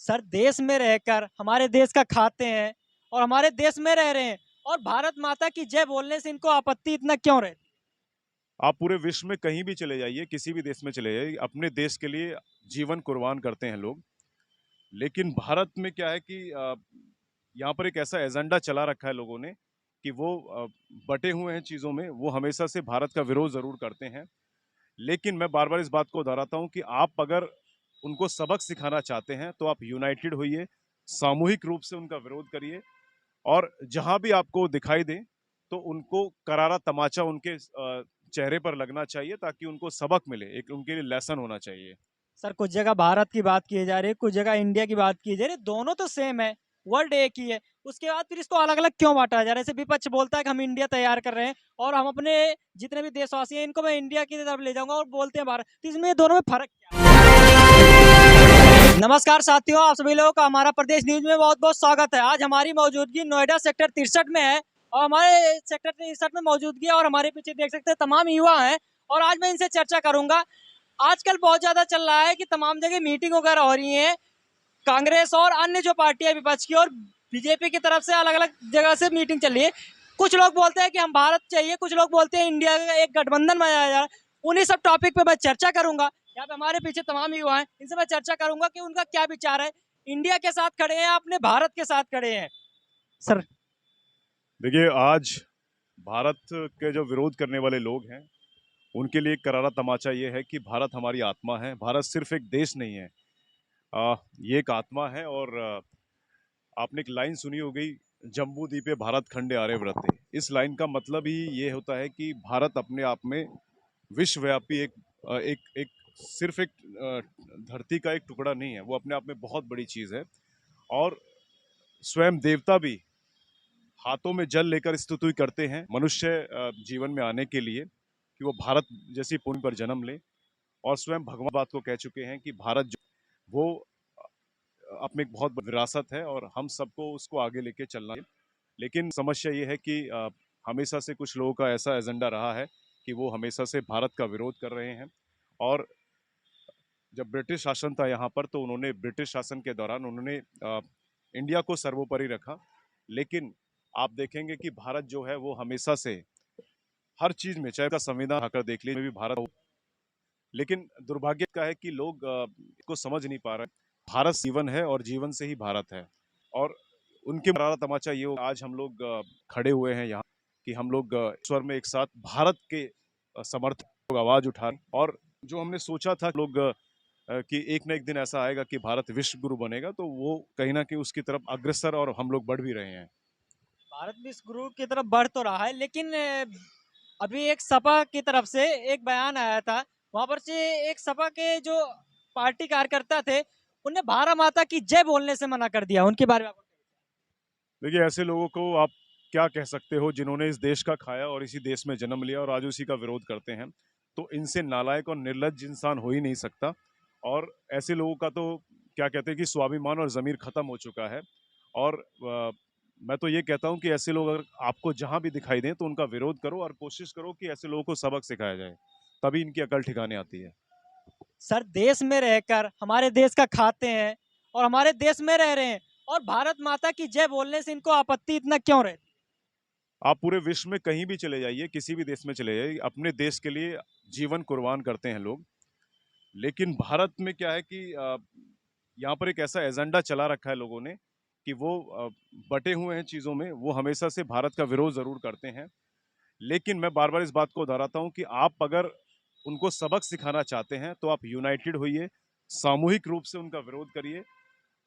Sir देश में रहकर हमारे देश का खाते हैं और हमारे देश में रह रहे हैं और भारत माता की जय बोलने से इनको आपत्ति इतना क्यों रहती है? आप पूरे विश्व में कहीं भी चले जाइए, किसी भी देश में चले जाइए, अपने देश के लिए जीवन कुर्बान करते हैं लोग। लेकिन भारत में क्या है कि यहाँ पर एक ऐसा एजेंडा चला रखा है लोगों ने कि वो बटे हुए हैं चीज़ों में, वो हमेशा से भारत का विरोध ज़रूर करते हैं। लेकिन मैं बार-बार इस बात को दोहराता हूँ कि आप अगर उनको सबक सिखाना चाहते हैं, तो आप यूनाइटेड होइए, सामूहिक रूप से उनका विरोध करिए और जहाँ भी आपको दिखाई दें, तो उनको करारा तमाचा उनके चेहरे पर लगना चाहिए ताकि उनको सबक मिले, एक उनके लिए लेसन होना चाहिए। सर कुछ जगह भारत की बात की जा रही है, कुछ जगह इंडिया की बात की जा रही है, दोनों तो सेम है, वर्ल्ड एक ही है। उसके बाद फिर इसको अलग अलग क्यों बांटा जा रहा है? जैसे विपक्ष बोलता है कि हम इंडिया तैयार कर रहे हैं और हम अपने जितने भी देशवासी हैं इनको मैं इंडिया की तरफ ले जाऊंगा और बोलते हैं भारत। तो इसमें दोनों में फर्क क्या है? नमस्कार साथियों, आप सभी लोगों का हमारा प्रदेश न्यूज में बहुत बहुत स्वागत है। आज हमारी मौजूदगी नोएडा सेक्टर 63 में है और हमारे सेक्टर 63 में मौजूदगी है और हमारे पीछे देख सकते हैं तमाम युवा हैं और आज मैं इनसे चर्चा करूंगा। आजकल बहुत ज्यादा चल रहा है कि तमाम जगह मीटिंग वगैरह हो रही है, कांग्रेस और अन्य जो पार्टियां विपक्ष की और बीजेपी की तरफ से अलग अलग जगह से मीटिंग चल रही है। कुछ लोग बोलते हैं कि हम भारत चाहिए, कुछ लोग बोलते हैं इंडिया का एक गठबंधन बनाया जाए। उन्हीं सब टॉपिक पे मैं चर्चा करूंगा। यहाँ पे हमारे पीछे तमाम युवा हैं, इनसे मैं चर्चा करूंगा कि उनका क्या विचार है, इंडिया के साथ खड़े हैं या अपने भारत के साथ खड़े हैं। सर देखिए, आज भारत के जो विरोध करने वाले लोग हैं, उनके लिए एक करारा तमाचा ये है कि भारत हमारी आत्मा है। भारत सिर्फ एक देश नहीं है, ये एक आत्मा है और आपने एक लाइन सुनी होगी, जम्बू द्वीपे भारत खंडे आर्य व्रते। इस लाइन का मतलब ही ये होता है कि भारत अपने आप में विश्वव्यापी एक सिर्फ एक धरती का एक टुकड़ा नहीं है, वो अपने आप में बहुत बड़ी चीज़ है। और स्वयं देवता भी हाथों में जल लेकर स्तुति करते हैं मनुष्य जीवन में आने के लिए, कि वो भारत जैसी भूमि पर जन्म ले। और स्वयं भगवान बात को कह चुके हैं कि भारत जो वो अपनी एक बहुत बड़ी विरासत है और हम सबको उसको आगे लेके चलना है। लेकिन समस्या ये है कि हमेशा से कुछ लोगों का ऐसा एजेंडा रहा है कि वो हमेशा से भारत का विरोध कर रहे हैं। और जब ब्रिटिश शासन था यहाँ पर, तो उन्होंने ब्रिटिश शासन के दौरान उन्होंने इंडिया को सर्वोपरि रखा। लेकिन आप देखेंगे कि भारत जो है वो हमेशा से हर चीज में, चाहे का संविधान आकर देख लीजिए, में भी भारत हो। लेकिन दुर्भाग्य का है कि लोग इसको समझ नहीं पा रहे। भारत जीवन है और जीवन से ही भारत है। और उनके करारा तमाचा ये होगा, आज हम लोग खड़े हुए हैं यहाँ कि हम लोग स्वर में एक साथ भारत के समर्थन लोग आवाज उठा रहे हैं। और जो हमने सोचा था लोग कि एक ना एक दिन ऐसा आएगा कि भारत विश्व गुरु बनेगा, तो वो कहीं ना कहीं उसकी तरफ अग्रसर और हम लोग बढ़ भी रहे हैं। भारत विश्व गुरु की तरफ बढ़ तो रहा है, लेकिन अभी एक सपा की तरफ से एक बयान आया था। वहां पर से एक सपा के जो पार्टी कार्यकर्ता थे, उन्हें भारत माता की जय बोलने से मना कर दिया। उनके बारे में आपको देखिए, ऐसे लोगों को आप क्या कह सकते हो जिन्होंने इस देश का खाया और इसी देश में जन्म लिया और आज उसी का विरोध करते हैं। तो इनसे नालायक और निर्लज्ज इंसान हो ही नहीं सकता। और ऐसे लोगों का तो क्या कहते हैं कि स्वाभिमान और ज़मीर खत्म हो चुका है। और मैं तो ये कहता हूँ कि ऐसे लोग अगर आपको जहाँ भी दिखाई दें, तो उनका विरोध करो और कोशिश करो कि ऐसे लोगों को सबक सिखाया जाए, तभी इनकी अकल ठिकाने आती है। सर देश में रहकर हमारे देश का खाते हैं और हमारे देश में रह रहे हैं और भारत माता की जय बोलने से इनको आपत्ति इतना क्यों रहती है? आप पूरे विश्व में कहीं भी चले जाइए, किसी भी देश में चले जाइए, अपने देश के लिए जीवन कुर्बान करते हैं लोग। लेकिन भारत में क्या है कि यहाँ पर एक ऐसा एजेंडा चला रखा है लोगों ने कि वो बटे हुए हैं चीज़ों में, वो हमेशा से भारत का विरोध ज़रूर करते हैं। लेकिन मैं बार-बार इस बात को दोहराता हूँ कि आप अगर उनको सबक सिखाना चाहते हैं, तो आप यूनाइटेड होइए, सामूहिक रूप से उनका विरोध करिए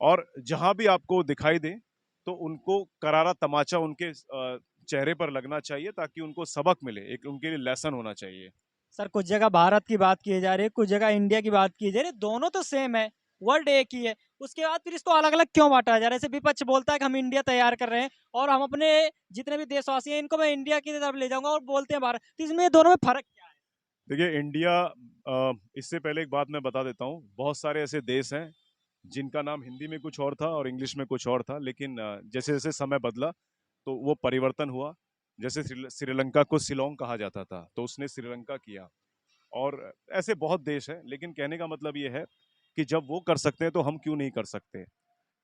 और जहाँ भी आपको दिखाई दें, तो उनको करारा तमाचा उनके चेहरे पर लगना चाहिए ताकि उनको सबक मिले, एक उनके लिए लेसन होना चाहिए। सर कुछ जगह भारत की बात की जा रही है, कुछ जगह इंडिया की बात की जा रही है, दोनों तो सेम है, वर्ल्ड एक ही है। उसके बाद फिर इसको अलग अलग क्यों बांटा जा रहा है? जैसे विपक्ष बोलता है कि हम इंडिया तैयार कर रहे हैं और हम अपने जितने भी देशवासी हैं इनको मैं इंडिया की तरफ ले जाऊंगा और बोलते हैं भारत। तो इसमें दोनों में फर्क क्या है? देखिए, इंडिया इससे पहले एक बात मैं बता देता हूँ, बहुत सारे ऐसे देश हैं जिनका नाम हिंदी में कुछ और था और इंग्लिश में कुछ और था। लेकिन जैसे जैसे समय बदला, तो वो परिवर्तन हुआ। जैसे श्रीलंका को सिलोंग कहा जाता था, तो उसने श्रीलंका किया। और ऐसे बहुत देश हैं, लेकिन कहने का मतलब ये है कि जब वो कर सकते हैं, तो हम क्यों नहीं कर सकते।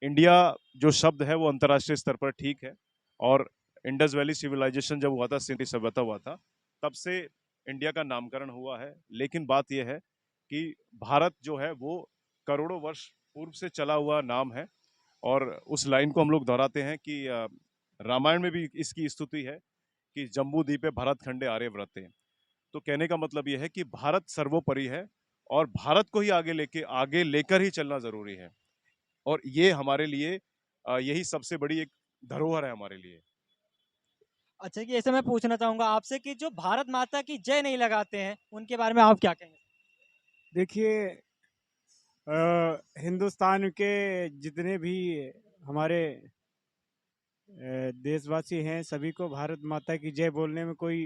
इंडिया जो शब्द है वो अंतर्राष्ट्रीय स्तर पर ठीक है, और इंडस वैली सिविलाइजेशन जब हुआ था, सिंधु सभ्यता हुआ था, तब से इंडिया का नामकरण हुआ है। लेकिन बात यह है कि भारत जो है वो करोड़ों वर्ष पूर्व से चला हुआ नाम है। और उस लाइन को हम लोग दोहराते हैं कि रामायण में भी इसकी स्तुति है कि जम्बू द्वीपे भरत खंडे आर्यव्रते। तो कहने का मतलब यह है कि भारत सर्वोपरि है, और भारत को ही आगे लेकर ही चलना जरूरी है। और ये हमारे लिए यही सबसे बड़ी एक धरोहर है हमारे लिए। अच्छा, कि ऐसे मैं पूछना चाहूंगा आपसे कि जो भारत माता की जय नहीं लगाते हैं उनके बारे में आप क्या कहेंगे? देखिए, हिंदुस्तान के जितने भी हमारे देशवासी हैं, सभी को भारत माता की जय बोलने में कोई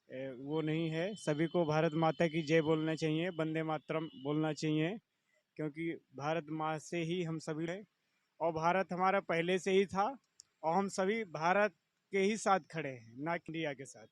वो नहीं है। सभी को भारत माता की जय बोलना चाहिए, वंदे मातरम बोलना चाहिए, क्योंकि भारत माँ से ही हम सभी हैं, और भारत हमारा पहले से ही था, और हम सभी भारत के ही साथ खड़े हैं, ना कि इंडिया के साथ।